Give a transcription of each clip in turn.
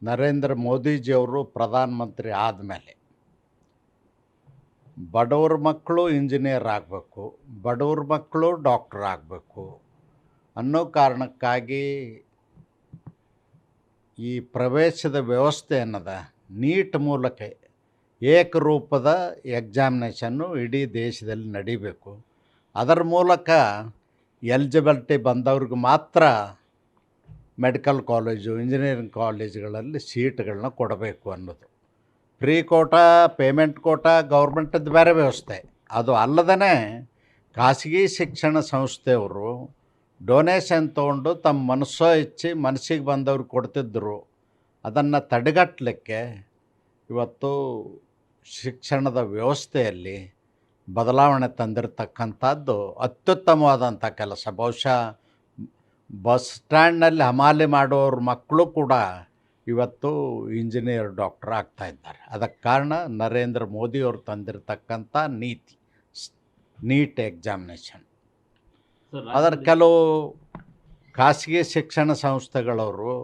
ನರೇಂದ್ರ ಮೋದಿಜಿಯವರು ಪ್ರಧಾನಮಂತ್ರಿ ಆದಮೇಲೆ ಬಡವ್ರ ಮಕ್ಕಳು ಇಂಜಿನಿಯರ್ ಆಗಬೇಕು, ಬಡವ್ರ ಮಕ್ಕಳು ಡಾಕ್ಟರ್ ಆಗಬೇಕು ಅನ್ನೋ ಕಾರಣಕ್ಕಾಗಿ ಈ ಪ್ರವೇಶದ ವ್ಯವಸ್ಥೆ ಅನ್ನದ ನೀಟ್ ಮೂಲಕ ಏಕರೂಪದ ಎಕ್ಸಾಮಿನೇಷನ್ನು ಇಡೀ ದೇಶದಲ್ಲಿ ನಡಿಬೇಕು. ಅದರ ಮೂಲಕ ಎಲಿಜಿಬಿಲಿಟಿ ಬಂದವ್ರಿಗೆ ಮಾತ್ರ ಮೆಡಿಕಲ್ ಕಾಲೇಜು, ಇಂಜಿನಿಯರಿಂಗ್ ಕಾಲೇಜುಗಳಲ್ಲಿ ಸೀಟ್ಗಳನ್ನ ಕೊಡಬೇಕು ಅನ್ನೋದು. ಫ್ರೀ ಕೋಟಾ, ಪೇಮೆಂಟ್ ಕೋಟಾ ಗೌರ್ಮೆಂಟದ್ದು ಬೇರೆ ವ್ಯವಸ್ಥೆ. ಅದು ಅಲ್ಲದೇ ಖಾಸಗಿ ಶಿಕ್ಷಣ ಸಂಸ್ಥೆಯವರು ಡೊನೇಷನ್ ತೊಗೊಂಡು ತಮ್ಮ ಮನಸ್ಸೋ ಇಚ್ಛೆ ಮನಸ್ಸಿಗೆ ಬಂದವ್ರಿಗೆ ಕೊಡ್ತಿದ್ದರು. ಅದನ್ನು ತಡೆಗಟ್ಟಲಿಕ್ಕೆ ಇವತ್ತು ಶಿಕ್ಷಣದ ವ್ಯವಸ್ಥೆಯಲ್ಲಿ ಬದಲಾವಣೆ ತಂದಿರತಕ್ಕಂಥದ್ದು ಅತ್ಯುತ್ತಮವಾದಂಥ ಕೆಲಸ. ಬಹುಶಃ ಬಸ್ ಸ್ಟ್ಯಾಂಡ್ನಲ್ಲಿ ಹಮಾಲಿ ಮಾಡೋರ ಮಕ್ಕಳು ಕೂಡ ಇವತ್ತು ಇಂಜಿನಿಯರ್, ಡಾಕ್ಟರ್ ಆಗ್ತಾಯಿದ್ದಾರೆ. ಅದಕ್ಕೆ ಕಾರಣ ನರೇಂದ್ರ ಮೋದಿಯವರು ತಂದಿರತಕ್ಕಂಥ ನೀತಿ, ನೀಟ್ ಎಕ್ಸಾಮಿನೇಷನ್. ಅದರ ಕೆಲವು ಖಾಸಗಿ ಶಿಕ್ಷಣ ಸಂಸ್ಥೆಗಳವರು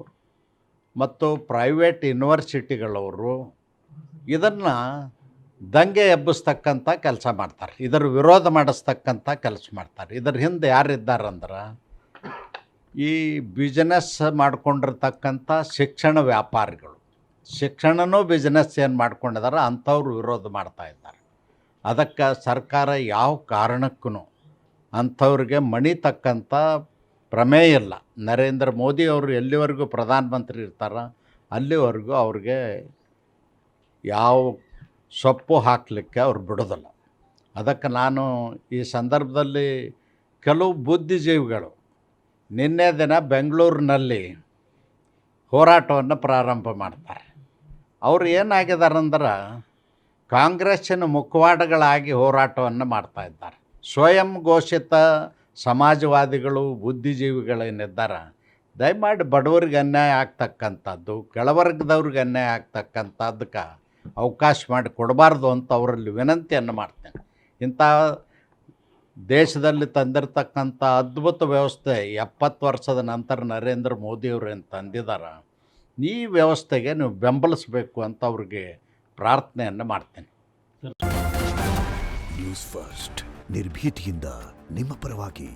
ಮತ್ತು ಪ್ರೈವೇಟ್ ಯೂನಿವರ್ಸಿಟಿಗಳವರು ಇದನ್ನು ದಂಗೆ ಎಬ್ಬಿಸ್ತಕ್ಕಂಥ ಕೆಲಸ ಮಾಡ್ತಾರೆ, ಇದರ ವಿರೋಧ ಮಾಡಿಸ್ತಕ್ಕಂಥ ಕೆಲಸ ಮಾಡ್ತಾರೆ. ಇದರ ಹಿಂದೆ ಯಾರಿದ್ದಾರಂದ್ರೆ ಈ ಬಿಸ್ನೆಸ್ ಮಾಡ್ಕೊಂಡಿರ್ತಕ್ಕಂಥ ಶಿಕ್ಷಣ ವ್ಯಾಪಾರಿಗಳು, ಶಿಕ್ಷಣನೂ ಬಿಸ್ನೆಸ್ ಏನು ಮಾಡ್ಕೊಂಡಿದ್ದಾರೆ ಅಂಥವ್ರು ವಿರೋಧ ಮಾಡ್ತಾಯಿದ್ದಾರೆ. ಅದಕ್ಕೆ ಸರ್ಕಾರ ಯಾವ ಕಾರಣಕ್ಕೂ ಅಂಥವ್ರಿಗೆ ಮಣಿತಕ್ಕಂಥ ಪ್ರಮೇಯ ಇಲ್ಲ. ನರೇಂದ್ರ ಮೋದಿಯವರು ಎಲ್ಲಿವರೆಗೂ ಪ್ರಧಾನಮಂತ್ರಿ ಇರ್ತಾರೋ ಅಲ್ಲಿವರೆಗೂ ಅವ್ರಿಗೆ ಯಾವ ಸೊಪ್ಪು ಹಾಕಲಿಕ್ಕೆ ಅವ್ರು ಬಿಡೋದಿಲ್ಲ. ಅದಕ್ಕೆ ನಾನು ಈ ಸಂದರ್ಭದಲ್ಲಿ ಕೆಲವು ಬುದ್ಧಿಜೀವಿಗಳು ನಿನ್ನೆ ದಿನ ಬೆಂಗಳೂರಿನಲ್ಲಿ ಹೋರಾಟವನ್ನು ಪ್ರಾರಂಭ ಮಾಡ್ತಾರೆ. ಅವರು ಏನಾಗಿದ್ದಾರಂದ್ರೆ ಕಾಂಗ್ರೆಸ್ಸಿನ ಮುಖವಾಡಗಳಾಗಿ ಹೋರಾಟವನ್ನು ಮಾಡ್ತಾಯಿದ್ದಾರೆ. ಸ್ವಯಂ ಘೋಷಿತ ಸಮಾಜವಾದಿಗಳು, ಬುದ್ಧಿಜೀವಿಗಳೇನಿದ್ದಾರೆ, ದಯಮಾಡಿ ಬಡವರಿಗೆ ಅನ್ಯಾಯ ಆಗ್ತಕ್ಕಂಥದ್ದು, ಕೆಳವರ್ಗದವ್ರಿಗೆ ಅನ್ಯಾಯ ಆಗ್ತಕ್ಕಂಥದ್ದಕ್ಕೆ ಅವಕಾಶ ಮಾಡಿ ಕೊಡಬಾರ್ದು ಅಂತ ಅವರಲ್ಲಿ ವಿನಂತಿಯನ್ನು ಮಾಡ್ತೇನೆ. ಇಂಥ ದೇಶದಲ್ಲಿ ತಂದಿರತಕ್ಕಂಥ ಅದ್ಭುತ ವ್ಯವಸ್ಥೆ 70 ವರ್ಷದ ನಂತರ ನರೇಂದ್ರ ಮೋದಿಯವರು ಏನು ತಂದಿದ್ದಾರೆ, ಈ ವ್ಯವಸ್ಥೆಗೆ ನೀವು ಬೆಂಬಲಿಸಬೇಕು ಅಂತ ಅವ್ರಿಗೆ ಪ್ರಾರ್ಥನೆಯನ್ನು ಮಾಡ್ತೇನೆ. ನ್ಯೂಸ್ ಫಸ್ಟ್, ನಿರ್ಭೀತಿಯಿಂದ ನಿಮ್ಮ ಪರವಾಗಿ.